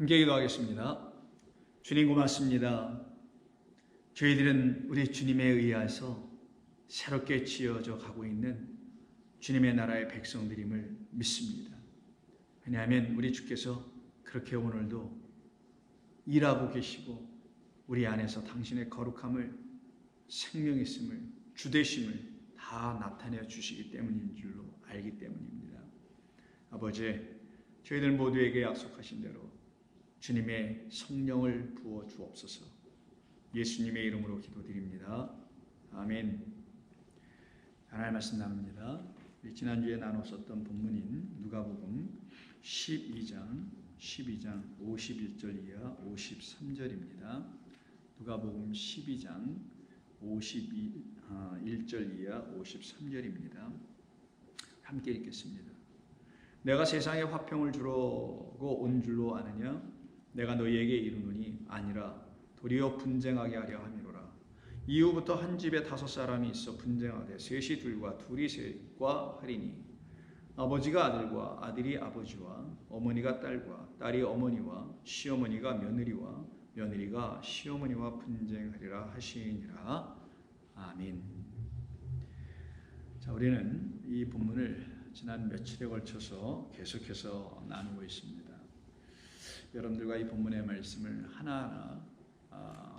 함께 기도하겠습니다. 주님 고맙습니다. 저희들은 우리 주님에 의해서 새롭게 지어져 가고 있는 주님의 나라의 백성들임을 믿습니다. 왜냐하면 우리 주께서 그렇게 오늘도 일하고 계시고 우리 안에서 당신의 거룩함을, 생명 있음을, 주되심을 다 나타내 주시기 때문인 줄로 알기 때문입니다. 아버지, 저희들 모두에게 약속하신 대로 주님의 성령을 부어 주옵소서. 예수님의 이름으로 기도드립니다. 아멘. 하나님의 말씀 나눕니다. 지난주에 나눴었던 본문인 누가복음 12장 51절 이하 53절입니다. 누가복음 12장 51절 이하 53절입니다. 함께 읽겠습니다. 내가 세상에 화평을 주려고 온 줄로 아느냐? 내가 너희에게 이르노니 아니라 도리어 분쟁하게 하려 함이로라. 이후부터 한 집에 5사람이 있어 분쟁하되 셋이 둘과 둘이 셋과 하리니 아버지가 아들과 아들이 아버지와 어머니가 딸과 딸이 어머니와 시어머니가 며느리와 며느리가 시어머니와 분쟁하리라 하시니라. 아멘. 자, 우리는 이 본문을 지난 며칠에 걸쳐서 계속해서 나누고 있습니다. 여러분들과 이 본문의 말씀을 하나하나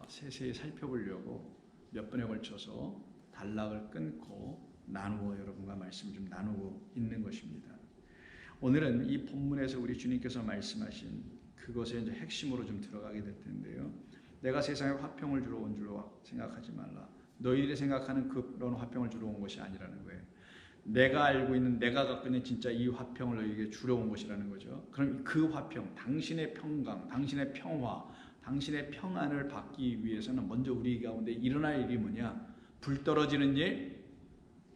세세히 살펴보려고 몇 번에 걸쳐서 단락을 끊고 나누어 여러분과 말씀 좀 나누고 있는 것입니다. 오늘은 이 본문에서 우리 주님께서 말씀하신 그것의 이제 핵심으로 좀 들어가게 될 텐데요. 내가 세상에 화평을 주러 온 줄로 생각하지 말라. 너희들이 생각하는 그런 화평을 주러 온 것이 아니라는 거예요. 내가 알고 있는, 내가 갖고 있는 진짜 이 화평을 너희에게 주러 온 것이라는 거죠. 그럼 그 화평, 당신의 평강, 당신의 평화, 당신의 평안을 받기 위해서는 먼저 우리 가운데 일어날 일이 뭐냐? 불 떨어지는 일,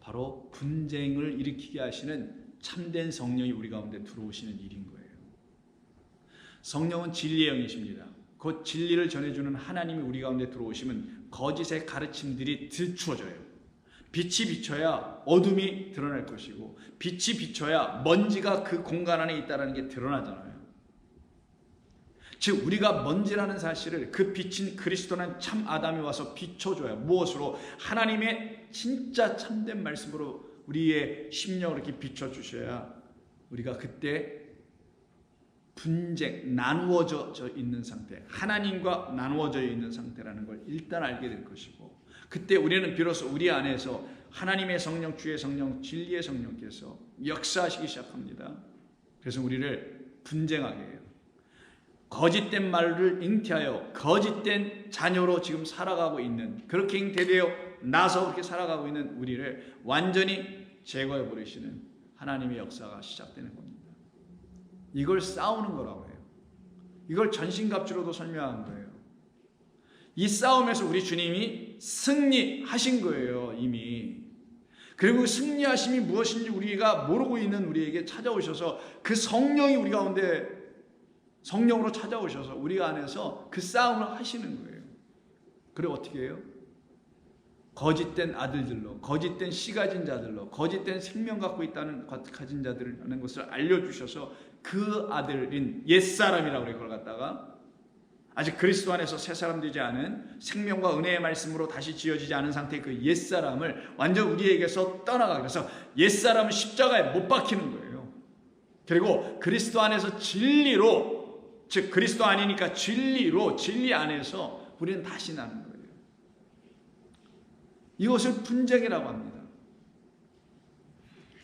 바로 분쟁을 일으키게 하시는 참된 성령이 우리 가운데 들어오시는 일인 거예요. 성령은 진리의 영이십니다. 그 진리를 전해주는 하나님이 우리 가운데 들어오시면 거짓의 가르침들이 들추어져요. 빛이 비춰야 어둠이 드러날 것이고 빛이 비춰야 먼지가 그 공간 안에 있다는 게 드러나잖아요. 즉 우리가 먼지라는 사실을 그 빛인 그리스도는 참 아담이 와서 비춰줘야, 무엇으로? 하나님의 진짜 참된 말씀으로 우리의 심령을 이렇게 비춰주셔야 우리가 그때 분쟁, 나누어져 있는 상태, 하나님과 나누어져 있는 상태라는 걸 일단 알게 될 것이고, 그때 우리는 비로소 우리 안에서 하나님의 성령, 주의 성령, 진리의 성령께서 역사하시기 시작합니다. 그래서 우리를 분쟁하게 해요. 거짓된 말을 잉태하여 거짓된 자녀로 지금 살아가고 있는, 그렇게 잉태되어 나서 그렇게 살아가고 있는 우리를 완전히 제거해 버리시는 하나님의 역사가 시작되는 겁니다. 이걸 싸우는 거라고 해요. 이걸 전신갑주로도 설명한 거예요. 이 싸움에서 우리 주님이 승리하신 거예요, 이미. 그리고 승리하심이 무엇인지 우리가 모르고 있는 우리에게 찾아오셔서 그 성령이 우리 가운데 성령으로 찾아오셔서 우리 안에서 그 싸움을 하시는 거예요. 그리고 어떻게 해요? 거짓된 아들들로, 거짓된 씨 가진 자들로, 거짓된 생명 갖고 있다는 가진 자들이라는 것을 알려주셔서 그 아들인 옛사람이라고 그걸 갖다가 아직 그리스도 안에서 새 사람 되지 않은 생명과 은혜의 말씀으로 다시 지어지지 않은 상태의 그 옛사람을 완전 우리에게서 떠나가, 그래서 옛사람은 십자가에 못 박히는 거예요. 그리고 그리스도 안에서 진리로, 즉 그리스도 아니니까 진리로, 진리 안에서 우리는 다시 나는 거예요. 이것을 분쟁이라고 합니다.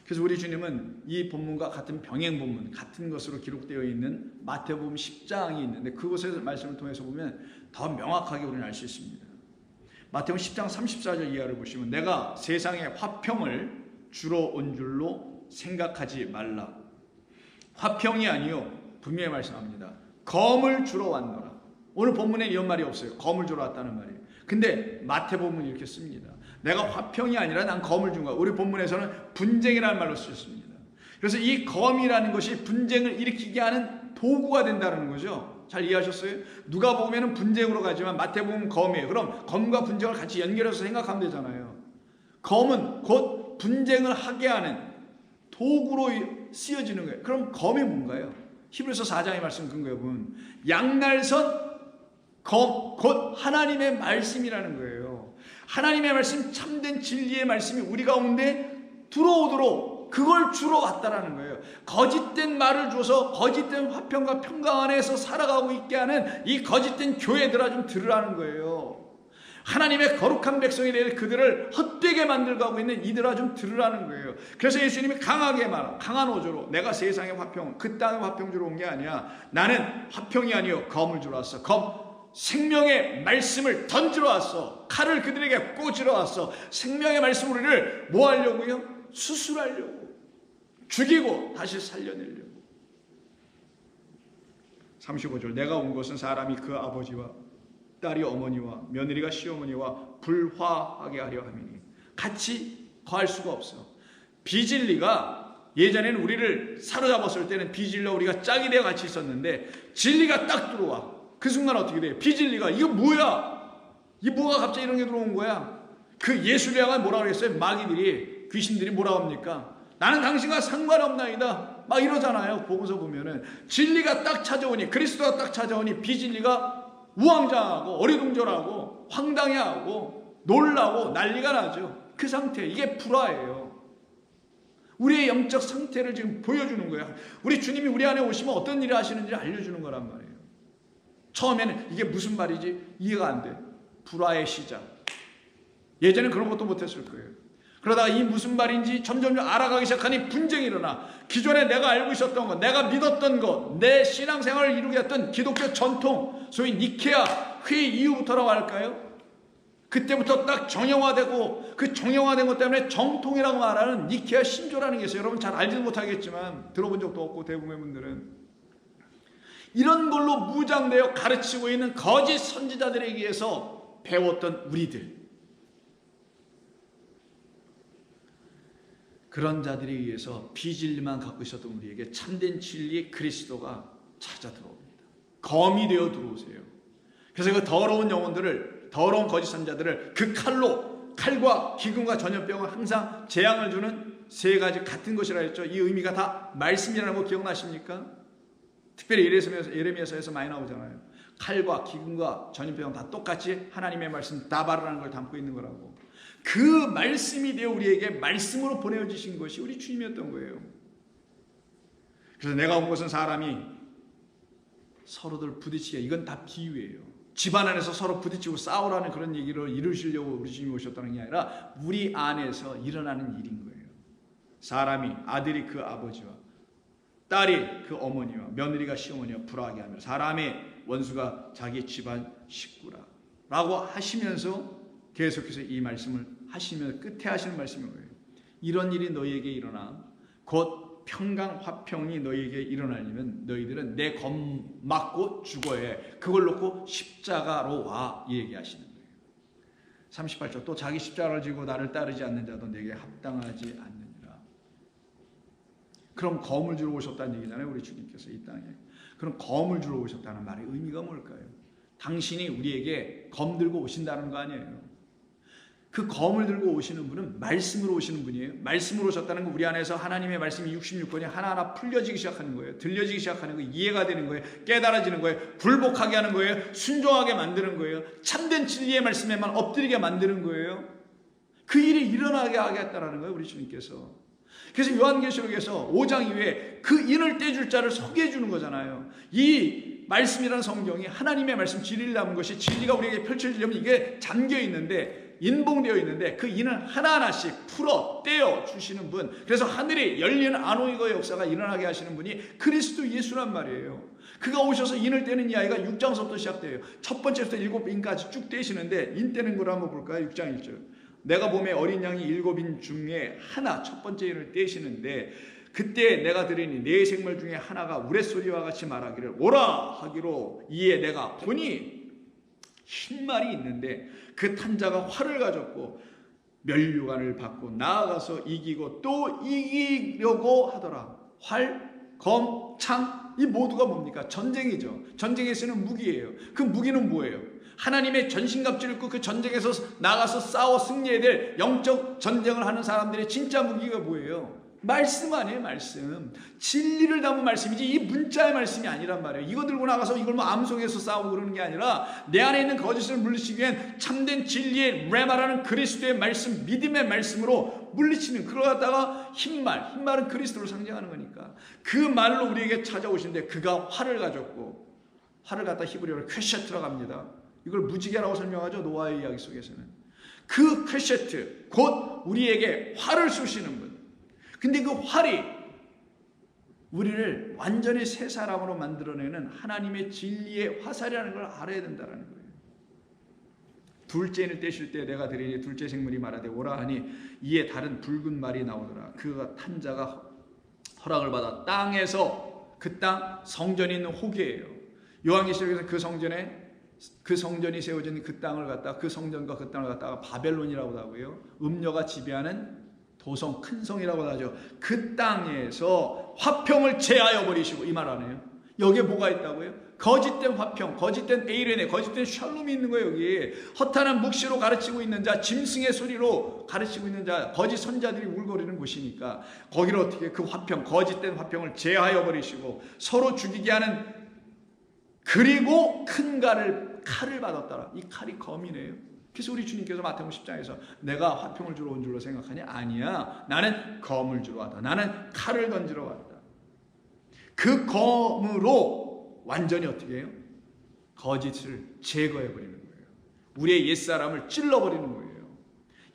그래서 우리 주님은 이 본문과 같은 병행 본문, 같은 것으로 기록되어 있는 마태복음 10장이 있는데 그곳의 말씀을 통해서 보면 더 명확하게 우리는 알 수 있습니다. 마태복음 10장 34절 이하를 보시면 내가 세상에 화평을 주러 온 줄로 생각하지 말라. 화평이 아니요, 분명히 말씀합니다. 검을 주러 왔노라. 오늘 본문에 이런 말이 없어요. 검을 주러 왔다는 말이에요. 근데 마태복음은 이렇게 씁니다. 내가 화평이 아니라 난 검을 준 거야. 우리 본문에서는 분쟁이라는 말로 쓰였습니다. 그래서 이 검이라는 것이 분쟁을 일으키게 하는 도구가 된다는 거죠. 잘 이해하셨어요? 누가복음에는 분쟁으로 가지만 마태복음은 검이에요. 그럼 검과 분쟁을 같이 연결해서 생각하면 되잖아요. 검은 곧 분쟁을 하게 하는 도구로 쓰여지는 거예요. 그럼 검이 뭔가요? 히브리서 4장의 말씀 근거해 보면 양날선 검, 곧 하나님의 말씀이라는 거예요. 하나님의 말씀, 참된 진리의 말씀이 우리 가운데 들어오도록 그걸 주러 왔다라는 거예요. 거짓된 말을 줘서 거짓된 화평과 평강 안에서 살아가고 있게 하는 이 거짓된 교회들아 좀 들으라는 거예요. 하나님의 거룩한 백성이 될 그들을 헛되게 만들고 하고 있는 이들아 좀 들으라는 거예요. 그래서 예수님이 강하게 말하고 강한 어조로 내가 세상의 화평, 그 땅의 화평 주러 온 게 아니야. 나는 화평이 아니요 검을 주러 왔어. 검, 생명의 말씀을 던지러 왔어. 칼을 그들에게 꽂으러 왔어. 생명의 말씀 우리를 뭐 하려고요? 수술하려고, 죽이고 다시 살려내려고. 35절 내가 온 것은 사람이 그 아버지와 딸이 어머니와 며느리가 시어머니와 불화하게 하려 함이니. 같이 거할 수가 없어. 비진리가 예전에는 우리를 사로잡았을 때는 비진리와 우리가 짝이 되어 같이 있었는데 진리가 딱 들어와. 그 순간 어떻게 돼? 비진리가 이거 뭐야? 이 뭐가 갑자기 이런 게 들어온 거야? 그 예수를 향한 뭐라 그랬어요? 마귀들이, 귀신들이 뭐라고 합니까? 나는 당신과 상관없나이다 막 이러잖아요. 보고서 보면은 진리가 딱 찾아오니, 그리스도가 딱 찾아오니 비진리가 우왕좌왕하고 어리둥절하고 황당해하고 놀라고 난리가 나죠. 그 상태, 이게 불화예요. 우리의 영적 상태를 지금 보여주는 거예요. 우리 주님이 우리 안에 오시면 어떤 일을 하시는지 알려주는 거란 말이에요. 처음에는 이게 무슨 말이지? 이해가 안 돼. 불화의 시작. 예전엔 그런 것도 못했을 거예요. 그러다가 이 무슨 말인지 점점 알아가기 시작하니 분쟁이 일어나. 기존에 내가 알고 있었던 것, 내가 믿었던 것, 내 신앙생활을 이루게 했던 기독교 전통, 소위 니케아 회의 이후부터라고 할까요? 그때부터 딱 정형화되고, 그 정형화된 것 때문에 정통이라고 말하는 니케아 신조라는 게 있어요. 여러분 잘 알지도 못하겠지만 들어본 적도 없고 대부분의 분들은 이런 걸로 무장되어 가르치고 있는 거짓 선지자들에 의해서 배웠던 우리들, 그런 자들에 의해서 비진리만 갖고 있었던 우리에게 참된 진리의 그리스도가 찾아 들어옵니다. 검이 되어 들어오세요. 그래서 그 더러운 영혼들을, 더러운 거짓 선자들을 그 칼로, 칼과 기근과 전염병을 항상 재앙을 주는 세 가지 같은 것이라 했죠. 이 의미가 다 말씀이라는 거 기억나십니까? 특별히 예레미야서에서 많이 나오잖아요. 칼과 기근과 전염병 다 똑같이 하나님의 말씀 다바르라는 걸 담고 있는 거라고. 그 말씀이 되어 우리에게 말씀으로 보내주신 것이 우리 주님이었던 거예요. 그래서 내가 온 것은 사람이 서로들 부딪히게, 이건 다 비유예요. 집안 안에서 서로 부딪히고 싸우라는 그런 얘기를 이루시려고 우리 주님이 오셨다는 게 아니라 우리 안에서 일어나는 일인 거예요. 사람이, 아들이 그 아버지와 딸이 그 어머니와 며느리가 시어머니와 불화하게 하며 사람의 원수가 자기 집안 식구라 라고 하시면서 계속해서 이 말씀을 하시면서 끝에 하시는 말씀이 뭐예요? 이런 일이 너희에게 일어나 곧 평강 화평이 너희에게 일어나려면 너희들은 내 검 맞고 죽어야 해. 그걸 놓고 십자가로 와, 이 얘기하시는 거예요. 38절 또 자기 십자가를 지고 나를 따르지 않는 자도 내게 합당하지 않느니라. 그럼 검을 주러 오셨다는 얘기잖아요. 우리 주님께서 이 땅에. 그럼 검을 주러 오셨다는 말의 의미가 뭘까요? 당신이 우리에게 검 들고 오신다는 거 아니에요. 그 검을 들고 오시는 분은 말씀으로 오시는 분이에요. 말씀으로 오셨다는 건 우리 안에서 하나님의 말씀이 66권이 하나하나 풀려지기 시작하는 거예요. 들려지기 시작하는 거예요. 이해가 되는 거예요. 깨달아지는 거예요. 불복하게 하는 거예요. 순종하게 만드는 거예요. 참된 진리의 말씀에만 엎드리게 만드는 거예요. 그 일이 일어나게 하겠다라는 거예요. 우리 주님께서. 그래서 요한계시록에서 5장 이후에 그 인을 떼줄 자를 소개해 주는 거잖아요. 이 말씀이라는 성경이 하나님의 말씀 진리를 담은 것이, 진리가 우리에게 펼쳐지려면 이게 잠겨 있는데, 인봉되어 있는데 그 인을 하나하나씩 풀어 떼어 주시는 분, 그래서 하늘이 열리는 안오이거의 역사가 일어나게 하시는 분이 그리스도 예수란 말이에요. 그가 오셔서 인을 떼는 이야기가 6장서부터 시작돼요. 첫 번째부터 7인까지 쭉 떼시는데, 인 떼는 걸 한번 볼까요? 6장 1절 내가 봄에 어린 양이 7인 중에 하나, 첫 번째 인을 떼시는데 그때 내가 들으니 네 생물 중에 하나가 우레소리와 같이 말하기를 오라 하기로, 이에 내가 보니 흰 말이 있는데 그 탄자가 활을 가졌고 면류관을 받고 나아가서 이기고 또 이기려고 하더라. 활, 검, 창, 이 모두가 뭡니까? 전쟁이죠. 전쟁에 쓰는 무기예요. 그 무기는 뭐예요? 하나님의 전신갑주를 입고 그 전쟁에서 나가서 싸워 승리해야 될 영적 전쟁을 하는 사람들의 진짜 무기가 뭐예요? 말씀 아니에요, 말씀. 진리를 담은 말씀이지 이 문자의 말씀이 아니란 말이에요. 이거 들고 나가서 이걸 뭐 암송해서 싸우고 그러는 게 아니라 내 안에 있는 거짓을 물리치기 위한 참된 진리의 레마라는 그리스도의 말씀, 믿음의 말씀으로 물리치는, 그걸 갖다가 흰말은 그리스도를 상징하는 거니까 그 말로 우리에게 찾아오신데 그가 활을 가졌고, 활을 갖다 히브리어로 퀘셰트라고 합니다. 이걸 무지개라고 설명하죠, 노아의 이야기 속에서는. 그 퀘셰트, 곧 우리에게 활을 쏘시는 분. 근데 그 활이 우리를 완전히 새 사람으로 만들어내는 하나님의 진리의 화살이라는 걸 알아야 된다는 거예요. 둘째인을 떼실 때 내가 드리니 둘째 생물이 말하되 오라 하니 이에 다른 붉은 말이 나오더라. 그가 탄 자가 허락을 받아 땅에서, 그 땅 성전이 있는 호계예요. 요한계시록에서 그 성전이 세워진 그 땅을 갖다, 그 성전과 그 땅을 갖다가 바벨론이라고도 하고요, 음녀가 지배하는 도성, 큰 성이라고 하죠. 그 땅에서 화평을 제하여 버리시고, 이 말 아니에요? 여기에 뭐가 있다고요? 거짓된 화평, 거짓된 에이레네, 거짓된 샬롬이 있는 거예요. 여기 허탄한 묵시로 가르치고 있는 자, 짐승의 소리로 가르치고 있는 자, 거짓 선자들이 울거리는 곳이니까 거기를 어떻게 그 화평, 거짓된 화평을 제하여 버리시고 서로 죽이게 하는, 그리고 큰 칼을 받았더라. 이 칼이 검이네요. 그래서 우리 주님께서 마태복음 10장에서 내가 화평을 주러 온 줄로 생각하냐? 아니야. 나는 검을 주러 왔다. 나는 칼을 던지러 왔다. 그 검으로 완전히 어떻게 해요? 거짓을 제거해버리는 거예요. 우리의 옛사람을 찔러버리는 거예요.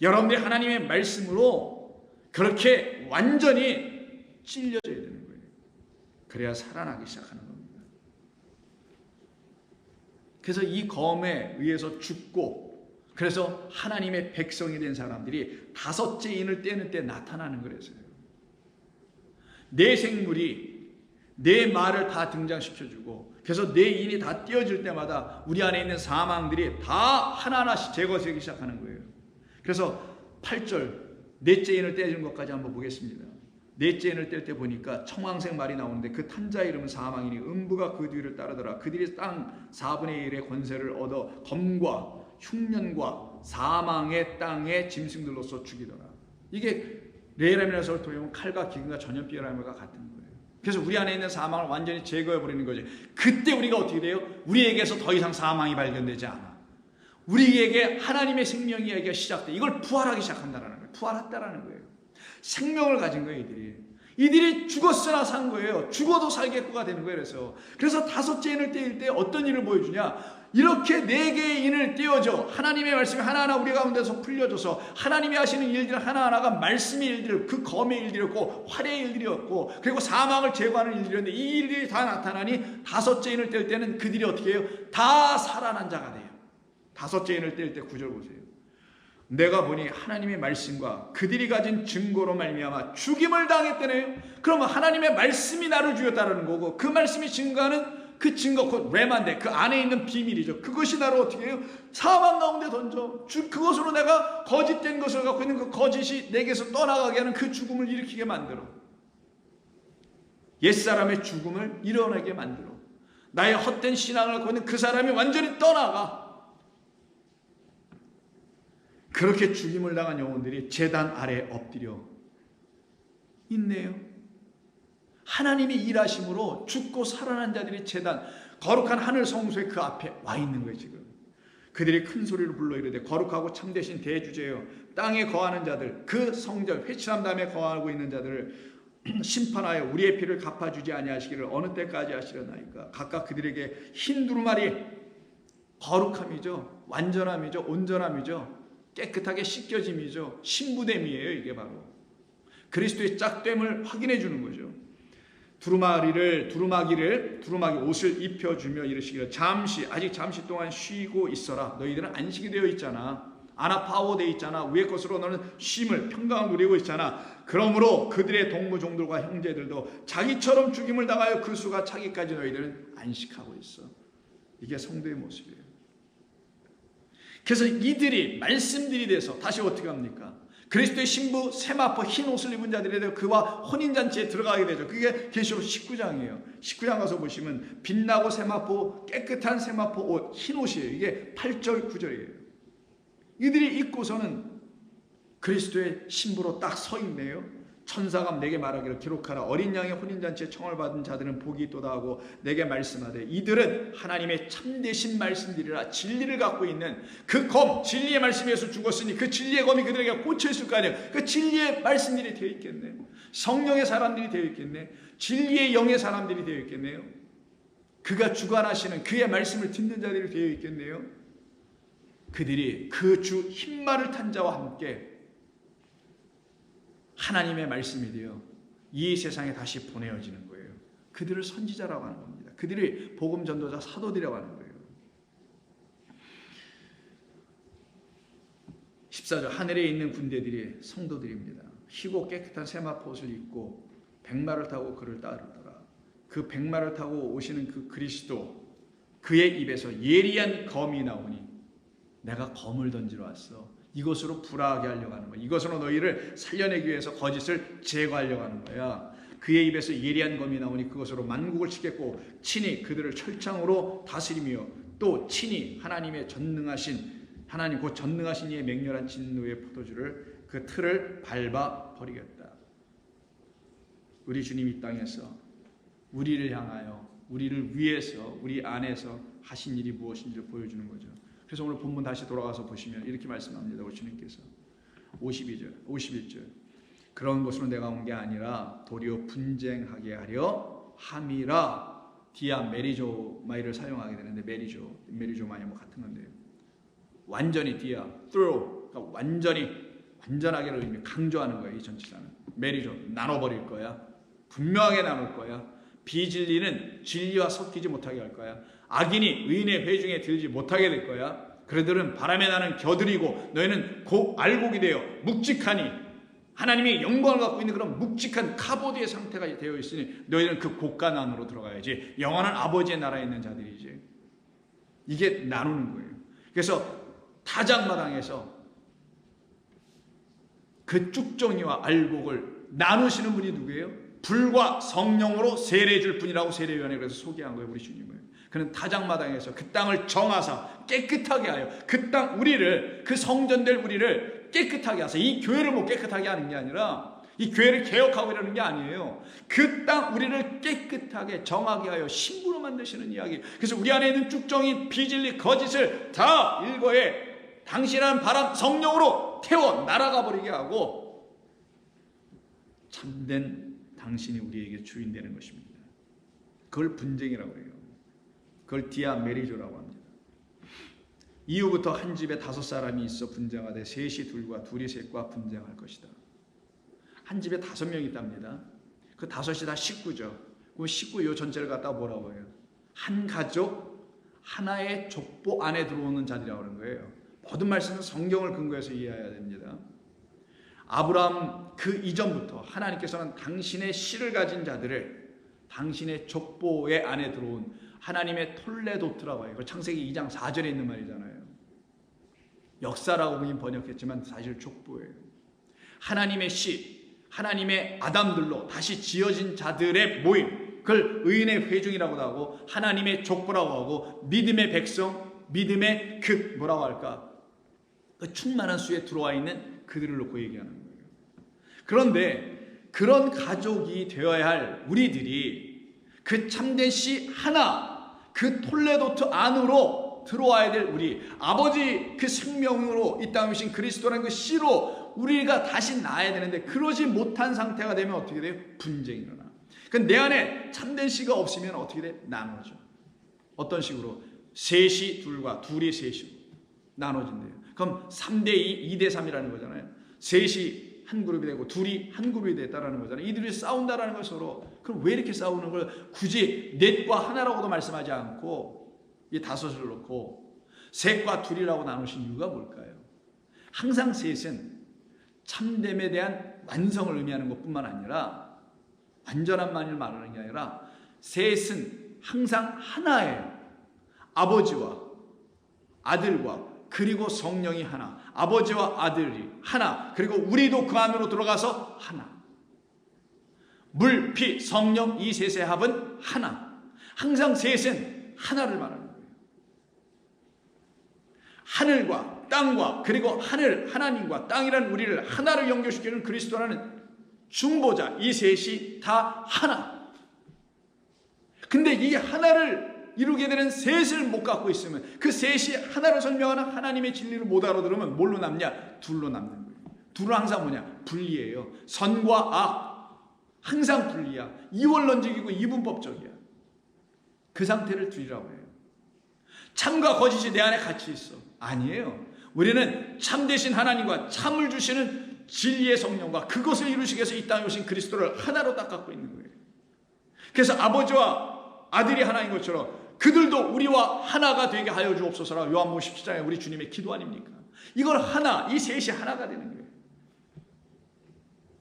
여러분들이 하나님의 말씀으로 그렇게 완전히 찔려져야 되는 거예요. 그래야 살아나기 시작하는 겁니다. 그래서 이 검에 의해서 죽고, 그래서 하나님의 백성이 된 사람들이 다섯째 인을 떼는 때 나타나는 거라서요. 내 생물이 내 말을 다 등장시켜주고, 그래서 내 인이 다 띄어질 때마다 우리 안에 있는 사망들이 다 하나하나씩 제거되기 시작하는 거예요. 그래서 8절 넷째 인을 떼주는 것까지 한번 보겠습니다. 넷째 인을 뗄 때 보니까 청황색 말이 나오는데 그 탄자의 이름은 사망이니 음부가 그 뒤를 따르더라. 그들이 땅 4분의 1의 권세를 얻어 검과 흉년과 사망의 땅의 짐승들로서 죽이더라. 이게 레헤미야서를 통해 칼과 기근과 전염병과 같은 거예요. 그래서 우리 안에 있는 사망을 완전히 제거해버리는 거죠. 그때 우리가 어떻게 돼요? 우리에게서 더 이상 사망이 발견되지 않아. 우리에게 하나님의 생명이 이야기가 시작돼. 이걸 부활하기 시작한다는 거예요. 부활했다라는 거예요. 생명을 가진 거예요, 이들이 죽었으나 산 거예요. 죽어도 살겠구가 되는 거예요. 그래서 다섯째 인을 떼일 때 어떤 일을 보여주냐? 이렇게 네 개의 인을 떼어져 하나님의 말씀이 하나하나 우리 가운데서 풀려져서 하나님이 하시는 일들 하나하나가 말씀의 일들, 그 검의 일들이었고 활의 일들이었고, 그리고 사망을 제거하는 일들이었는데 이 일들이 다 나타나니 다섯째 인을 뗄 때는 그들이 어떻게 해요? 다 살아난 자가 돼요. 다섯째 인을 뗄 때 9절 보세요. 내가 보니 하나님의 말씀과 그들이 가진 증거로 말미암아 죽임을 당했다네요. 그러면 하나님의 말씀이 나를 죽였다는 거고, 그 말씀이 증거하는 그 증거, 곧 레마인데 그 안에 있는 비밀이죠. 그것이 나를 어떻게 해요? 사망 가운데 던져. 그것으로 내가 거짓된 것을 갖고 있는 그 거짓이 내게서 떠나가게 하는 그 죽음을 일으키게 만들어. 옛사람의 죽음을 일어나게 만들어. 나의 헛된 신앙을 갖고 있는 그 사람이 완전히 떠나가. 그렇게 죽임을 당한 영혼들이 제단 아래 엎드려 있네요. 하나님이 일하심으로 죽고 살아난 자들이 제단, 거룩한 하늘 성소의 그 앞에 와 있는 거예요. 지금 그들이 큰 소리로 불러 이르되 거룩하고 참되신 대주제여, 땅에 거하는 자들, 그 성전 회칠함 담에 거하고 있는 자들을 심판하여 우리의 피를 갚아주지 아니하시기를 어느 때까지 하시려나이까. 각각 그들에게 흰 두루마리, 거룩함이죠, 완전함이죠, 온전함이죠, 깨끗하게 씻겨짐이죠, 신부됨이에요. 이게 바로 그리스도의 짝됨을 확인해 주는 거죠. 두루마기 옷을 입혀주며 이르시기를 아직 잠시 동안 쉬고 있어라. 너희들은 안식이 되어 있잖아. 아나파워 되어 있잖아. 위의 것으로 너는 쉼을, 평강을 누리고 있잖아. 그러므로 그들의 동무종들과 형제들도 자기처럼 죽임을 당하여 그 수가 차기까지 너희들은 안식하고 있어. 이게 성도의 모습이에요. 그래서 이들이 말씀들이 돼서 다시 어떻게 합니까? 그리스도의 신부 세마포 흰 옷을 입은 자들이 되어 그와 혼인잔치에 들어가게 되죠. 그게 계시록 19장이에요. 19장 가서 보시면 빛나고 세마포, 깨끗한 세마포 옷, 흰 옷이에요. 이게 8절 9절이에요. 이들이 입고서는 그리스도의 신부로 딱 서 있네요. 천사가 내게 말하기를 기록하라. 어린 양의 혼인잔치에 청을 받은 자들은 복이 있도다 하고 내게 말씀하되 이들은 하나님의 참되신 말씀들이라. 진리를 갖고 있는 그 검, 진리의 말씀에서 죽었으니 그 진리의 검이 그들에게 꽂혀 있을 거 아니에요. 그 진리의 말씀들이 되어 있겠네. 성령의 사람들이 되어 있겠네. 진리의 영의 사람들이 되어 있겠네요. 그가 주관하시는 그의 말씀을 듣는 자들이 되어 있겠네요. 그들이 그 주 흰말을 탄 자와 함께 하나님의 말씀이 되어 이 세상에 다시 보내어지는 거예요. 그들을 선지자라고 하는 겁니다. 그들이 복음 전도자 사도들이라고 하는 거예요. 14절 하늘에 있는 군대들이 성도들입니다. 희고 깨끗한 세마포옷을 입고 백마를 타고 그를 따르더라. 그 백마를 타고 오시는 그 그리스도, 그의 입에서 예리한 검이 나오니 내가 검을 던지러 왔어. 이것으로 불화하게 하려고 하는 거야. 이것으로 너희를 살려내기 위해서 거짓을 제거하려고 하는 거야. 그의 입에서 예리한 검이 나오니 그것으로 만국을 치겠고 친히 그들을 철창으로 다스리며 또 친히 하나님의 전능하신 하나님 곧 전능하신 이의 맹렬한 진노의 포도주를 그 틀을 밟아 버리겠다. 우리 주님 이 땅에서 우리를 향하여 우리를 위해서 우리 안에서 하신 일이 무엇인지를 보여주는 거죠. 그래서 오늘 본문 다시 돌아가서 보시면 이렇게 말씀합니다. 우리 주님께서 52절, 51절 그런 것으로 내가 온 게 아니라 도리어 분쟁하게 하려 함이라. 디아 메리조마이를 사용하게 되는데 메리조마이 뭐 같은 건데요. 완전히 디아, through 그러니까 완전하게를 의미 강조하는 거예요. 이 전치사는 메리조 나눠버릴 거야. 분명하게 나눌 거야. 비진리는 진리와 섞이지 못하게 할 거야. 악인이 의인의 회중에 들지 못하게 될 거야. 그들은 바람에 나는 겨들이고 너희는 알곡이 되어 묵직하니 하나님의 영광을 갖고 있는 그런 묵직한 카보드의 상태가 되어 있으니 너희는 그 곡간 안으로 들어가야지. 영원한 아버지의 나라에 있는 자들이지. 이게 나누는 거예요. 그래서 타작마당에서 그 쭉정이와 알곡을 나누시는 분이 누구예요? 불과 성령으로 세례해 줄 분이라고 세례요한에 그래서 소개한 거예요. 우리 주님을. 그는 타작마당에서 그 땅을 정하사 깨끗하게 하여 그 땅 우리를 그 성전될 우리를 깨끗하게 하사 이 교회를 뭐 깨끗하게 하는 게 아니라 이 교회를 개혁하고 이러는 게 아니에요. 그 땅 우리를 깨끗하게 정하게 하여 신부로 만드시는 이야기. 그래서 우리 안에 있는 쭉정이 비진리 거짓을 다 일거에 당신이라는 바람 성령으로 태워 날아가 버리게 하고 참된 당신이 우리에게 주인 되는 것입니다. 그걸 분쟁이라고 해요. 그걸 디아 메리조라고 합니다. 이후부터 한 집에 5사람이 있어 분쟁하되 셋이 둘과 둘이 셋과 분쟁할 것이다. 한 집에 5명이 있답니다. 그 5이 다 식구죠. 그 식구 요 전체를 갖다가 뭐라고 해요? 한 가족 하나의 족보 안에 들어오는 자들이라고 하는 거예요. 모든 말씀은 성경을 근거해서 이해해야 됩니다. 아브라함 그 이전부터 하나님께서는 당신의 씨를 가진 자들을 당신의 족보의 안에 들어온 하나님의 톨레도트라고 해요. 창세기 2장 4절에 있는 말이잖아요. 역사라고 보긴 번역했지만 사실 족보예요. 하나님의 씨, 하나님의 아담들로 다시 지어진 자들의 모임, 그걸 의인의 회중이라고도 하고 하나님의 족보라고 하고 믿음의 백성, 믿음의 그 뭐라고 할까? 그 충만한 수에 들어와 있는 그들을 놓고 얘기하는 거예요. 그런데 그런 가족이 되어야 할 우리들이 그 참된 씨 하나, 그 톨레도트 안으로 들어와야 될 우리 아버지 그 생명으로 이 땅에 오신 그리스도라는 그 씨로 우리가 다시 나아야 되는데 그러지 못한 상태가 되면 어떻게 돼요? 분쟁이 일어나. 내 안에 참된 씨가 없으면 어떻게 돼? 나눠져. 어떤 식으로? 셋이 둘과 둘이 셋이 나눠진대요. 그럼 3대2, 2대3이라는 거잖아요. 셋이 한 그룹이 되고 둘이 한 그룹이 됐다라는 거잖아요. 이들이 싸운다라는 걸 서로. 그럼 왜 이렇게 싸우는 걸 굳이 넷과 하나라고도 말씀하지 않고 이 5을 놓고 셋과 둘이라고 나누신 이유가 뭘까요? 항상 셋은 참됨에 대한 완성을 의미하는 것뿐만 아니라 완전한만을 말하는 게 아니라 셋은 항상 하나예요. 아버지와 아들과 그리고 성령이 하나, 아버지와 아들이 하나, 그리고 우리도 그 안으로 들어가서 하나. 물, 피, 성령 이 셋의 합은 하나. 항상 셋은 하나를 말하는 거예요. 하늘과 땅과 그리고 하나님과 땅이라는 우리를 하나로 연결시키는 그리스도라는 중보자, 이 셋이 다 하나. 근데 이 하나를 이루게 되는 셋을 못 갖고 있으면, 그 셋이 하나를 설명하는 하나님의 진리를 못 알아들으면 뭘로 남냐? 둘로 남는 거예요. 둘은 항상 뭐냐? 분리예요. 선과 악, 항상 분리야. 이원론적이고 이분법적이야. 그 상태를 둘이라고 해요. 참과 거짓이 내 안에 같이 있어. 아니에요. 우리는 참 되신 하나님과 참을 주시는 진리의 성령과 그것을 이루시기 위해서 이 땅에 오신 그리스도를 하나로 딱 갖고 있는 거예요. 그래서 아버지와 아들이 하나인 것처럼 그들도 우리와 하나가 되게 하여 주옵소서라 요한복음 17장에 우리 주님의 기도 아닙니까? 이걸 하나, 이 셋이 하나가 되는 거예요.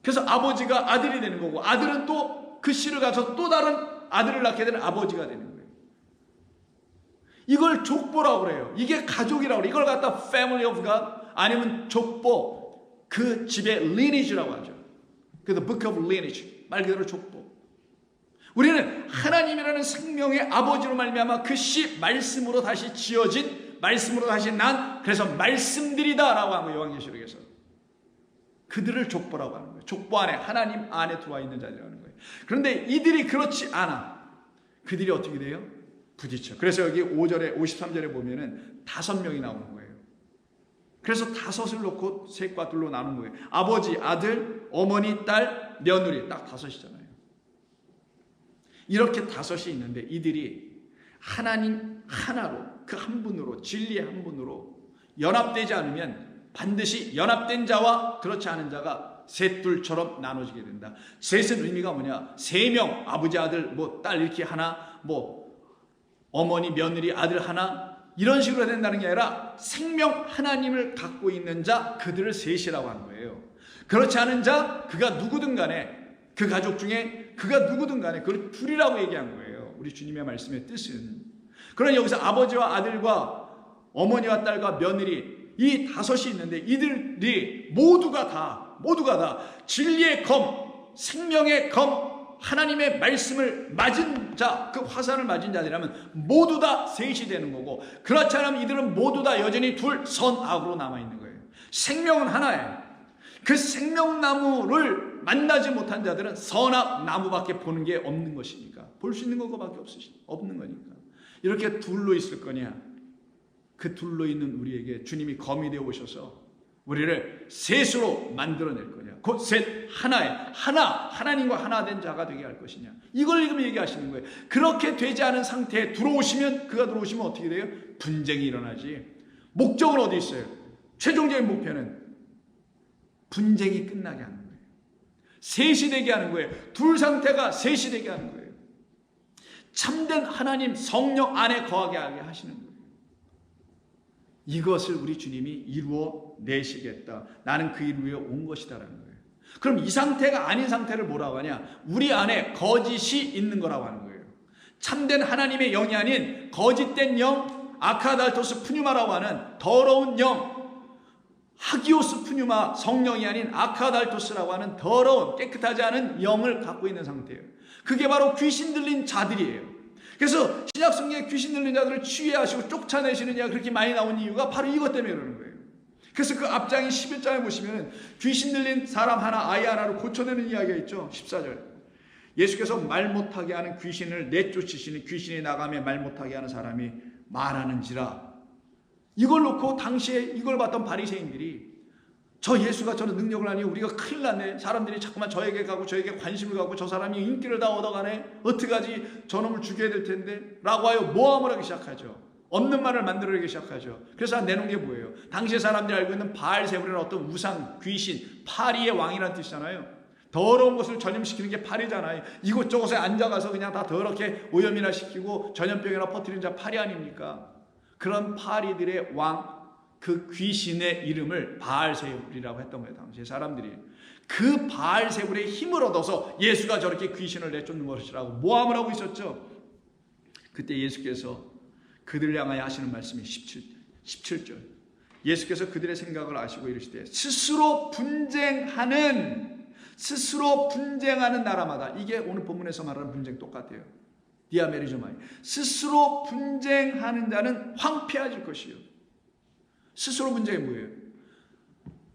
그래서 아버지가 아들이 되는 거고, 아들은 또 그 씨를 가서 또 다른 아들을 낳게 되는 아버지가 되는 거예요. 이걸 족보라고 그래요. 이게 가족이라고 그래요. 이걸 갖다 family of God, 아니면 족보, 그 집의 lineage라고 하죠. 그래서 book of lineage, 말 그대로 족보. 우리는 하나님이라는 생명의 아버지로 말미암아 그 씨 말씀으로 다시 지어진, 말씀으로 다시 난, 그래서 말씀들이다라고 한 거예요. 요한계시록에서. 그들을 족보라고 하는 거예요. 족보 안에, 하나님 안에 들어와 있는 자들이라는 거예요. 그런데 이들이 그렇지 않아. 그들이 어떻게 돼요? 부딪혀. 그래서 여기 5절에 53절에 보면은 5명이 나오는 거예요. 그래서 5을 놓고 셋과 둘로 나눈 거예요. 아버지, 아들, 어머니, 딸, 며느리, 딱 5이잖아요. 이렇게 5이 있는데 이들이 하나님 하나로, 그 한 분으로, 진리의 한 분으로 연합되지 않으면 반드시 연합된 자와 그렇지 않은 자가 셋둘처럼 나눠지게 된다. 셋은 의미가 뭐냐? 3명, 아버지, 아들, 뭐 딸 이렇게 하나, 뭐 어머니, 며느리, 아들 하나, 이런 식으로 된다는 게 아니라 생명 하나님을 갖고 있는 자, 그들을 셋이라고 하는 거예요. 그렇지 않은 자, 그가 누구든 간에, 그 가족 중에 그가 누구든 간에 그걸 둘이라고 얘기한 거예요. 우리 주님의 말씀의 뜻은. 그러니 여기서 아버지와 아들과 어머니와 딸과 며느리, 이 5이 있는데 이들이 모두가 다 진리의 검, 생명의 검, 하나님의 말씀을 맞은 자, 그 화살을 맞은 자들이라면 모두 다 셋이 되는 거고, 그렇지 않으면 이들은 모두 다 여전히 둘, 선악으로 남아있는 거예요. 생명은 하나예요. 그 생명나무를 만나지 못한 자들은 선악 나무밖에 보는 게 없는 것이니까, 볼 수 있는 것밖에 없는 거니까. 이렇게 둘로 있을 거냐? 그 둘로 있는 우리에게 주님이 검이 되어 오셔서 우리를 셋으로 만들어낼 거냐? 곧 셋 하나님과 하나 된 자가 되게 할 것이냐? 이걸 지금 얘기하시는 거예요. 그렇게 되지 않은 상태에 그가 들어오시면 어떻게 돼요? 분쟁이 일어나지. 목적은 어디 있어요? 최종적인 목표는 분쟁이 끝나게 하는 거예요. 셋이 되게 하는 거예요. 둘 상태가 셋이 되게 하는 거예요. 참된 하나님 성령 안에 거하게 하게 하시는 거예요. 이것을 우리 주님이 이루어 내시겠다. 나는 그 일 위에 온 것이다라는 거예요. 그럼 이 상태가 아닌 상태를 뭐라고 하냐? 우리 안에 거짓이 있는 거라고 하는 거예요. 참된 하나님의 영이 아닌 거짓된 영, 아카달토스 푸뉴마라고 하는 더러운 영, 하기오스 푸뉴마, 성령이 아닌 아카달토스라고 하는 더러운 깨끗하지 않은 영을 갖고 있는 상태예요. 그게 바로 귀신 들린 자들이에요. 그래서 신약성경에 귀신 들린 자들을 치유하시고 쫓아내시는 이야기가 그렇게 많이 나온 이유가 바로 이것 때문에 그러는 거예요. 그래서 그 앞장인 11장에 보시면 귀신 들린 사람 하나, 아이 하나를 고쳐내는 이야기가 있죠. 14절. 예수께서 말 못하게 하는 귀신을 내쫓으시니 귀신이 나가며 말 못하게 하는 사람이 말하는지라. 이걸 놓고 당시에 이걸 봤던 바리새인들이 저 예수가 저런 능력을 하니 우리가 큰일 났네. 사람들이 자꾸만 저에게 가고 저에게 관심을 갖고 저 사람이 인기를 다 얻어가네. 어떡하지? 저놈을 죽여야 될 텐데. 라고 하여 모함을 하기 시작하죠. 없는 말을 만들어내기 시작하죠. 그래서 내놓은 게 뭐예요? 당시의 사람들이 알고 있는 바알세불이라는 어떤 우상, 귀신, 파리의 왕이라는 뜻이잖아요. 더러운 것을 전염시키는 게 파리잖아요. 이곳저곳에 앉아가서 그냥 다 더럽게 오염이나 시키고 전염병이나 퍼뜨리는 자 파리 아닙니까? 그런 파리들의 왕, 그 귀신의 이름을 바알세불이라고 했던 거예요. 당시에 사람들이. 그 바알세불의 힘을 얻어서 예수가 저렇게 귀신을 내쫓는 것이라고 모함을 하고 있었죠. 그때 예수께서 그들을 향하여 하시는 말씀이 17절. 예수께서 그들의 생각을 아시고 이르시되 스스로 분쟁하는 나라마다, 이게 오늘 본문에서 말하는 분쟁 똑같아요. 디아메리조마이. 스스로 분쟁하는 자는 황폐해질 것이요. 스스로 분쟁이 뭐예요?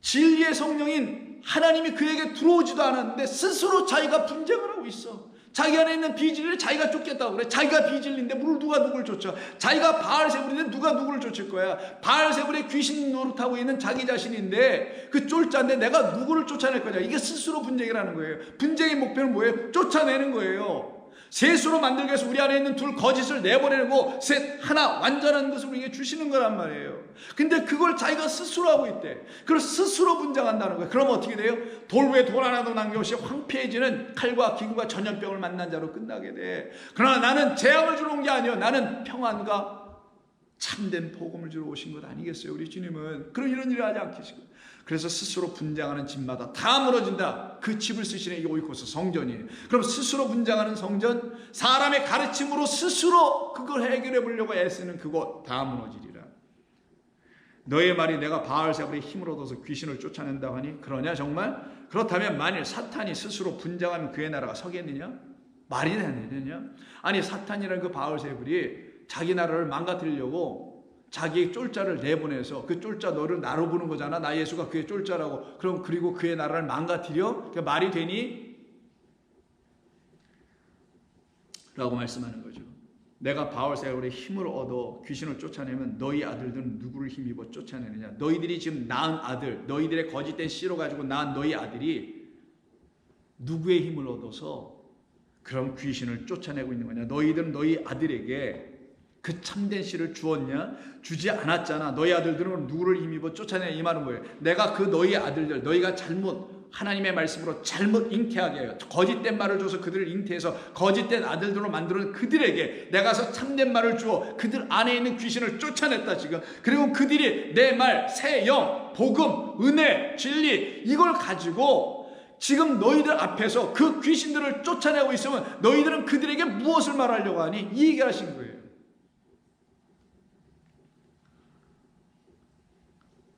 진리의 성령인 하나님이 그에게 들어오지도 않았는데 스스로 자기가 분쟁을 하고 있어. 자기 안에 있는 비질리를 자기가 쫓겠다고 그래. 자기가 비질리인데 누굴 쫓아. 자기가 바알세불인데 누가 누구를 쫓을 거야. 바알세불의 귀신 노릇하고 있는 자기 자신인데 그 쫄자인데 내가 누구를 쫓아낼 거냐. 이게 스스로 분쟁이라는 거예요. 분쟁의 목표는 뭐예요? 쫓아내는 거예요. 셋으로 만들기 위해서 우리 안에 있는 둘 거짓을 내보내고 셋 하나 완전한 것을 우리에게 주시는 거란 말이에요. 근데 그걸 자기가 스스로 하고 있대. 그걸 스스로 분장한다는 거예요. 그럼 어떻게 돼요? 돌 위에 돌 하나도 남김없이 황폐해지는 칼과 기구가 전염병을 만난 자로 끝나게 돼. 그러나 나는 재앙을 주러 온 게 아니요, 나는 평안과 참된 복음을 주러 오신 것 아니겠어요? 우리 주님은 그런 이런 일을 하지 않겠어요? 그래서 스스로 분장하는 집마다 다 무너진다. 그 집을 쓰시는 이 오이코스 성전이에요. 그럼 스스로 분장하는 성전, 사람의 가르침으로 스스로 그걸 해결해 보려고 애쓰는 그곳 다 무너지리라. 너의 말이 내가 바알세불의 힘을 얻어서 귀신을 쫓아낸다고 하니 그러냐 정말? 그렇다면 만일 사탄이 스스로 분장하면 그의 나라가 서겠느냐? 말이 되느냐? 아니 사탄이라는 그 바알세불이 자기 나라를 망가뜨리려고 자기의 쫄자를 내보내서 그 쫄자 너를 나로 보는 거잖아. 나 예수가 그의 쫄자라고. 그럼 그리고 그의 나라를 망가뜨려? 그 말이 되니? 라고 말씀하는 거죠. 내가 바알세불의 힘을 얻어 귀신을 쫓아내면 너희 아들들은 누구를 힘입어 쫓아내느냐. 너희들이 지금 낳은 아들, 너희들의 거짓된 씨로 가지고 낳은 너희 아들이 누구의 힘을 얻어서 그런 귀신을 쫓아내고 있는 거냐. 너희들은 너희 아들에게 그 참된 씨를 주었냐? 주지 않았잖아. 너희 아들들은 누구를 힘입어 쫓아내? 이 말은 뭐예요? 내가 그 너희 아들들, 너희가 잘못 하나님의 말씀으로 잘못 잉태하게 해요. 거짓된 말을 줘서 그들을 잉태해서 거짓된 아들들로 만드는 그들에게 내가서 참된 말을 주어 그들 안에 있는 귀신을 쫓아냈다 지금. 그리고 그들이 내 말, 새 영, 복음, 은혜, 진리 이걸 가지고 지금 너희들 앞에서 그 귀신들을 쫓아내고 있으면 너희들은 그들에게 무엇을 말하려고 하니? 이 얘기를 하신 거예요.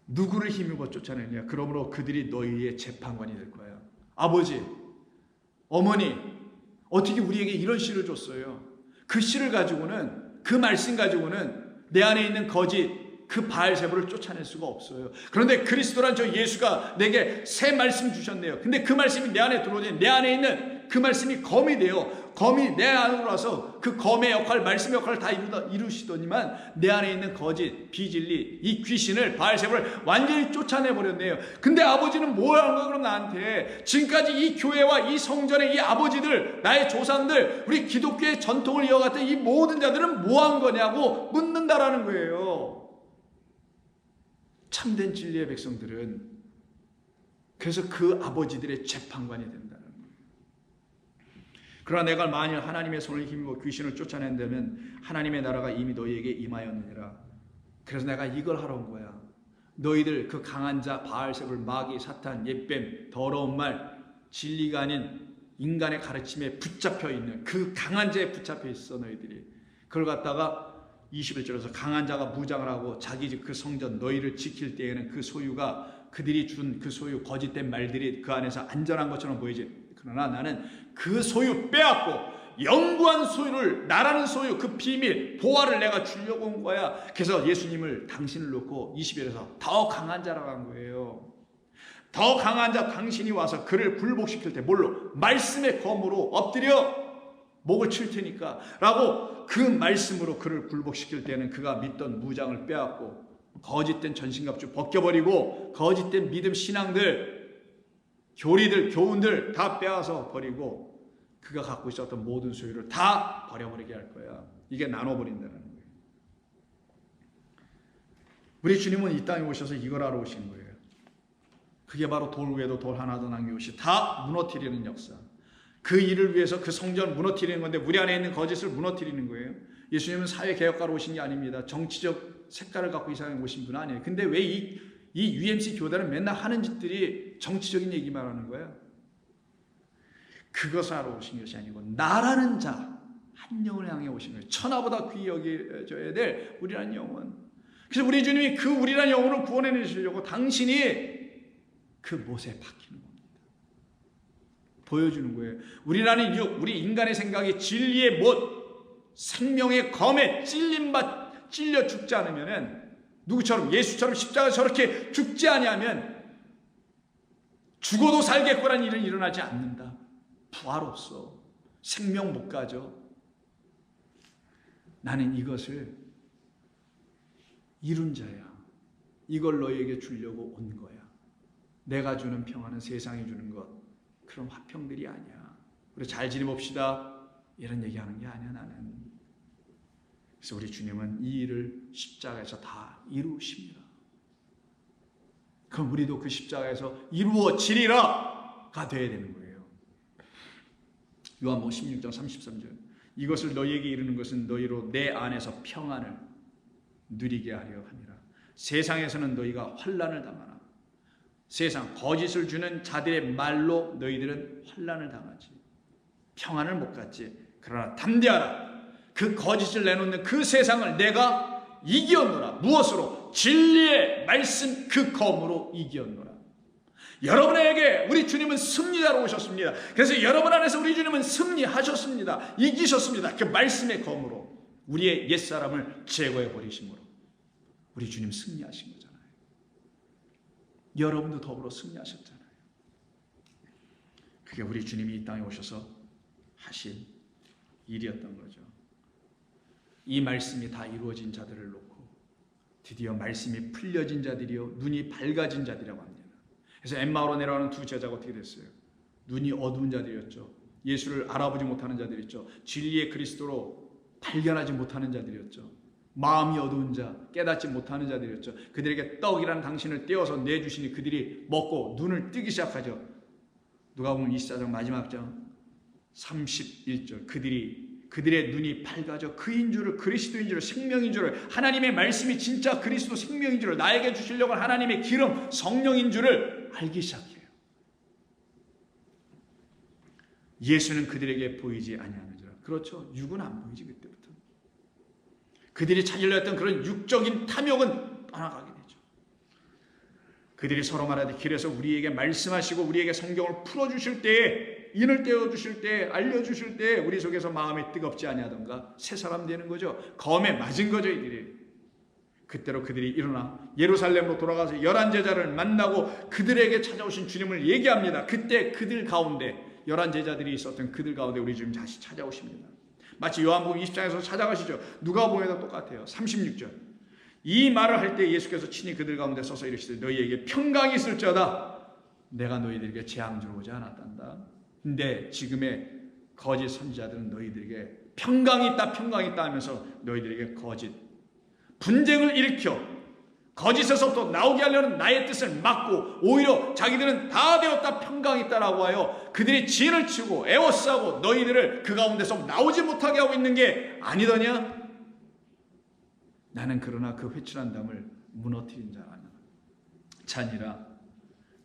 누구를 힘입어 쫓아내느냐? 그러므로 그들이 너희의 재판관이 될 거야. 아버지, 어머니, 어떻게 우리에게 이런 씨를 줬어요? 그 씨를 가지고는, 그 말씀 가지고는 내 안에 있는 거짓, 그 바알세불을 쫓아낼 수가 없어요. 그런데 그리스도란 저 예수가 내게 새 말씀 주셨네요. 근데 그 말씀이 내 안에 들어오니 내 안에 있는 그 말씀이 검이 돼요. 검이 내 안으로 와서 그 검의 역할, 말씀의 역할을 다 이루시더니만 내 안에 있는 거짓, 비진리, 이 귀신을, 바알세불을 완전히 쫓아내버렸네요. 근데 아버지는 뭘 한 거야 그럼 나한테? 지금까지 이 교회와 이 성전의 이 아버지들, 나의 조상들, 우리 기독교의 전통을 이어갔던 이 모든 자들은 뭐 한 거냐고 묻는다라는 거예요. 참된 진리의 백성들은 그래서 그 아버지들의 재판관이 된다는 거예요. 그러나 내가 만일 하나님의 손을 힘입어 귀신을 쫓아낸다면 하나님의 나라가 이미 너희에게 임하였느니라. 그래서 내가 이걸 하러 온 거야. 너희들 그 강한 자 바알세불, 마귀, 사탄, 옛뱀, 더러운 말, 진리가 아닌 인간의 가르침에 붙잡혀 있는 그 강한 자에 붙잡혀 있어 너희들이. 그걸 갖다가 21절에서 강한 자가 무장을 하고 자기 집 그 성전 너희를 지킬 때에는 그 소유가 그들이 준 그 소유 거짓된 말들이 그 안에서 안전한 것처럼 보이지. 그러나 나는 그 소유 빼앗고 영구한 소유를, 나라는 소유, 그 비밀, 보화를 내가 주려고 온 거야. 그래서 예수님을 당신을 놓고 20절에서 더 강한 자라고 한 거예요. 더 강한 자 당신이 와서 그를 굴복시킬 때 뭘로? 말씀의 검으로 엎드려 목을 칠 테니까 라고 그 말씀으로 그를 굴복시킬 때는 그가 믿던 무장을 빼앗고 거짓된 전신갑주 벗겨버리고 거짓된 믿음 신앙들, 교리들, 교훈들 다 빼앗아 버리고 그가 갖고 있었던 모든 소유를 다 버려버리게 할 거야. 이게 나눠버린다는 거예요. 우리 주님은 이 땅에 오셔서 이걸 하러 오신 거예요. 그게 바로 돌 위에도 돌 하나도 남김없이 다 무너뜨리는 역사. 그 일을 위해서 그 성전을 무너뜨리는 건데 우리 안에 있는 거짓을 무너뜨리는 거예요. 예수님은 사회개혁가로 오신 게 아닙니다. 정치적 색깔을 갖고 이 세상에 오신 분 아니에요. 근데 왜 이 UMC 교단은 맨날 하는 짓들이 정치적인 얘기만 하는 거야? 그것을 하러 오신 것이 아니고 나라는 자 한 영을 향해 오신 거예요. 천하보다 귀히 여겨져야 될 우리라는 영혼. 그래서 우리 주님이 그 우리라는 영혼을 구원해 내시려고 당신이 그 못에 박히는 겁니다. 보여주는 거예요. 우리라는 육, 우리 인간의 생각이 진리의 못, 생명의 검에 찔려 죽지 않으면은 누구처럼 예수처럼 십자가 저렇게 죽지 아니하면 죽어도 살겠거라는 일은 일어나지 않는다. 부활 없어. 생명 못 가져. 나는 이것을 이룬 자야. 이걸 너에게 주려고 온 거야. 내가 주는 평화는 세상이 주는 것, 그런 화평들이 아니야. 우리 잘 지내봅시다. 이런 얘기하는 게 아니야, 나는. 그래서 우리 주님은 이 일을 십자가에서 다 이루십니다. 그럼 우리도 그 십자가에서 이루어지리라가 되어야 되는 거예요. 요한복음 16장 33절. 이것을 너희에게 이루는 것은 너희로 내 안에서 평안을 누리게 하려 함이라. 세상에서는 너희가 환난을 당하나 세상 거짓을 주는 자들의 말로 너희들은 환난을 당하지. 평안을 못 갖지. 그러나 담대하라. 그 거짓을 내놓는 그 세상을 내가 이기었노라. 무엇으로? 진리의 말씀 그 검으로 이기었노라. 여러분에게 우리 주님은 승리자로 오셨습니다. 그래서 여러분 안에서 우리 주님은 승리하셨습니다. 이기셨습니다. 그 말씀의 검으로 우리의 옛사람을 제거해 버리심으로 우리 주님 승리하신 거잖아요. 여러분도 더불어 승리하셨잖아요. 그게 우리 주님이 이 땅에 오셔서 하신 일이었던 거죠. 이 말씀이 다 이루어진 자들을 놓고 드디어 말씀이 풀려진 자들이요 눈이 밝아진 자들이라고 합니다. 그래서 엠마오로 내려가는 두 제자가 어떻게 됐어요? 눈이 어두운 자들이었죠. 예수를 알아보지 못하는 자들이었죠. 진리의 그리스도로 발견하지 못하는 자들이었죠. 마음이 어두운 자, 깨닫지 못하는 자들이었죠. 그들에게 떡이란 당신을 떼어서 내주시니 그들이 먹고 눈을 뜨기 시작하죠. 누가복음 24장 마지막 장 31절. 그들의 눈이 밝아져 그인 줄을, 그리스도인 줄을, 생명인 줄을, 하나님의 말씀이 진짜 그리스도 생명인 줄을, 나에게 주시려고 한 하나님의 기름 성령인 줄을 알기 시작해요. 예수는 그들에게 보이지 아니하는지라. 그렇죠. 육은 안 보이지. 그때부터 그들이 찾으려 했던 그런 육적인 탐욕은 떠나가게 되죠. 그들이 서로 말하되 길에서 우리에게 말씀하시고 우리에게 성경을 풀어주실 때에, 인을 떼어주실 때, 알려주실 때 우리 속에서 마음이 뜨겁지 아니하던가 새 사람 되는 거죠. 검에 맞은 거죠. 이들이. 그때로 그들이 일어나 예루살렘으로 돌아가서 11제자를 만나고 그들에게 찾아오신 주님을 얘기합니다. 그때 그들 가운데 11제자들이 있었던 그들 가운데 우리 주님 다시 찾아오십니다. 마치 요한복음 20장에서 찾아가시죠. 누가복음에도 똑같아요. 36절. 이 말을 할 때 예수께서 친히 그들 가운데 서서 이르시되 너희에게 평강이 있을지어다. 내가 너희들에게 재앙 주러 오지 않았단다. 근데 지금의 거짓 선지자들은 너희들에게 평강이 있다, 평강이 있다 하면서 너희들에게 거짓 분쟁을 일으켜 거짓에서부터 나오게 하려는 나의 뜻을 막고 오히려 자기들은 다 되었다, 평강이 있다라고 하여 그들이 진을 치고 애워싸고 너희들을 그 가운데서 나오지 못하게 하고 있는 게 아니더냐? 나는 그러나 그 회칠한 담을 무너뜨린 자니라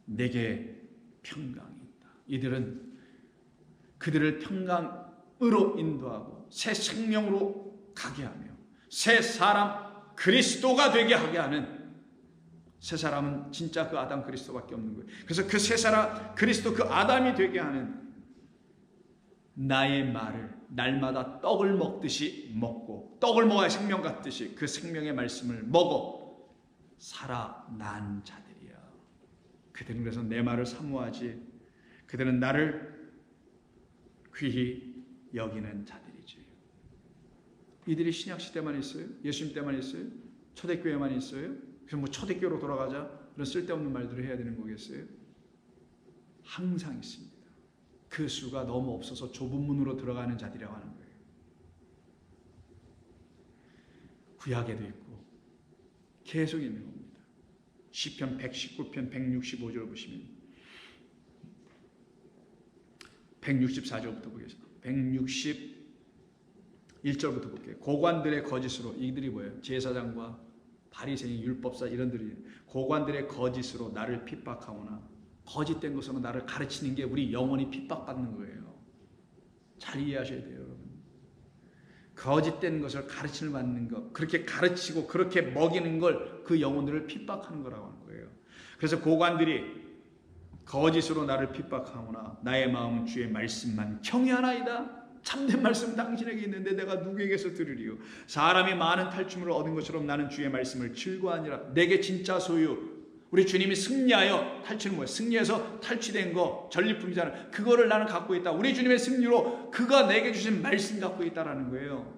내게 평강이 있다. 이들은 그들을 평강으로 인도하고 새 생명으로 가게 하며 새 사람 그리스도가 되게 하게 하는, 새 사람은 진짜 그 아담 그리스도밖에 없는 거예요. 그래서 그 새 사람 그리스도 그 아담이 되게 하는 나의 말을 날마다 떡을 먹듯이 먹고, 떡을 먹어야 생명 같듯이 그 생명의 말씀을 먹어 살아난 자들이야. 그들은 그래서 내 말을 사모하지, 그들은 나를 귀히 여기는 자들이지. 이들이 신약시대만 있어요? 예수님 때만 있어요? 초대교회만 있어요? 그럼 뭐 초대교회로 돌아가자 그런 쓸데없는 말들을 해야 되는 거겠어요? 항상 있습니다. 그 수가 너무 없어서 좁은 문으로 들어가는 자들이라고 하는 거예요. 구약에도 있고 계속 있는 겁니다. 시편 119편 165절 보시면 164절부터 보겠습니다. 161절부터 볼게요. 고관들의 거짓으로, 이들이 뭐예요? 제사장과 바리새인, 율법사 이런들이 고관들의 거짓으로 나를 핍박하거나 거짓된 것으로 나를 가르치는 게 우리 영원히 핍박받는 거예요. 잘 이해하셔야 돼요, 여러분. 거짓된 것을 가르침을 받는 것, 그렇게 가르치고 그렇게 먹이는 걸 그 영혼들을 핍박하는 거라고 하는 거예요. 그래서 고관들이 거짓으로 나를 핍박하거나 나의 마음은 주의 말씀만 경외하나이다. 참된 말씀 당신에게 있는데 내가 누구에게서 들으리요? 사람이 많은 탈춤을 얻은 것처럼 나는 주의 말씀을 즐거워하니라. 내게 진짜 소유, 우리 주님이 승리하여 탈취는 뭐예요? 승리해서 탈취된 거 전리품이잖아요. 그거를 나는 갖고 있다. 우리 주님의 승리로 그가 내게 주신 말씀 갖고 있다라는 거예요.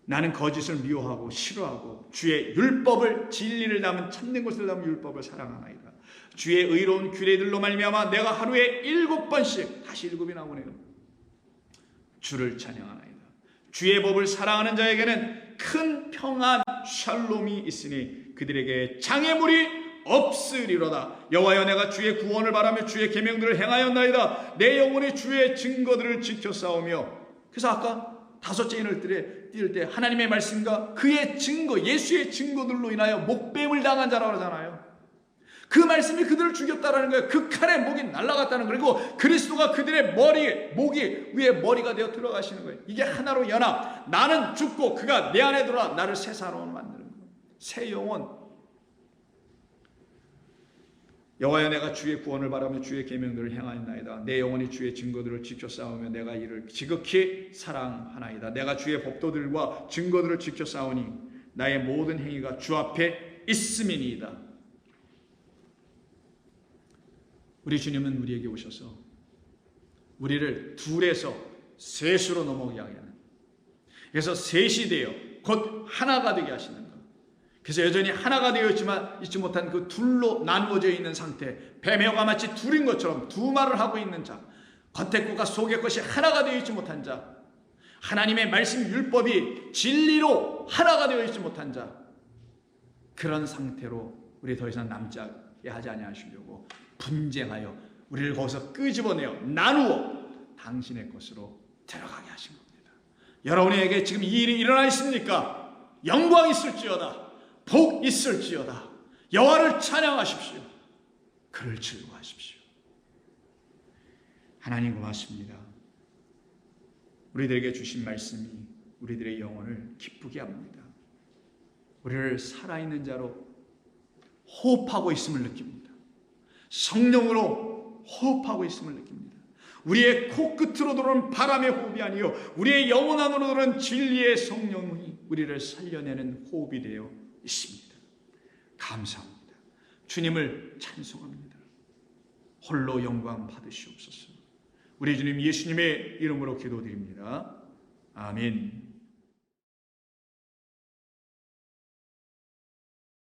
나는 거짓을 미워하고 싫어하고 주의 율법을 진리를 담은 참된 것을 담은 율법을 사랑하나이다. 주의 의로운 규례들로 말미암아 내가 하루에 7번씩 다시 7이 나오네요. 주를 찬양하나이다. 주의 법을 사랑하는 자에게는 큰 평안 샬롬이 있으니 그들에게 장애물이 없으리로다. 여호와여 내가 주의 구원을 바라며 주의 계명들을 행하였나이다. 내 영혼이 주의 증거들을 지켜 싸우며. 그래서 아까 5째 인을 띄울 때 하나님의 말씀과 그의 증거, 예수의 증거들로 인하여 목뱀을 당한 자라고 하잖아요. 그 말씀이 그들을 죽였다라는 거예요. 그 칼에 목이 날아갔다는 거예요. 그리고 그리스도가 그들의 목이 위에 머리가 되어 들어가시는 거예요. 이게 하나로 연합. 나는 죽고 그가 내 안에 들어와 나를 새 사람으로 만드는 거예요. 새 영혼. 여호와여 내가 주의 구원을 바라며 주의 계명들을 행하였나이다. 내 영혼이 주의 증거들을 지켜 싸우며 내가 이를 지극히 사랑하나이다. 내가 주의 법도들과 증거들을 지켜 싸우니 나의 모든 행위가 주 앞에 있음이니이다. 우리 주님은 우리에게 오셔서 우리를 둘에서 셋으로 넘어가게 하는, 그래서 셋이 되어 곧 하나가 되게 하시는 것. 그래서 여전히 하나가 되어 있지 못한 그 둘로 나누어져 있는 상태, 뱀과 마치 둘인 것처럼 두 말을 하고 있는 자, 겉의 것과 속의 것이 하나가 되어 있지 못한 자, 하나님의 말씀 율법이 진리로 하나가 되어 있지 못한 자, 그런 상태로 우리 더 이상 남자게 하지 아니하시려고 분쟁하여 우리를 거기서 끄집어내어 나누어 당신의 것으로 들어가게 하신 겁니다. 여러분에게 지금 이 일이 일어나 있습니까? 영광 있을지어다, 복 있을지어다. 여호와를 찬양하십시오. 그를 즐거워하십시오. 하나님 고맙습니다. 우리들에게 주신 말씀이 우리들의 영혼을 기쁘게 합니다. 우리를 살아있는 자로 호흡하고 있음을 느낍니다. 성령으로 호흡하고 있음을 느낍니다. 우리의 코끝으로 들어오는 바람의 호흡이 아니요 우리의 영혼 안으로 들어오는 진리의 성령이 우리를 살려내는 호흡이 되어 있습니다. 감사합니다. 주님을 찬송합니다. 홀로 영광 받으시옵소서. 우리 주님 예수님의 이름으로 기도드립니다. 아멘.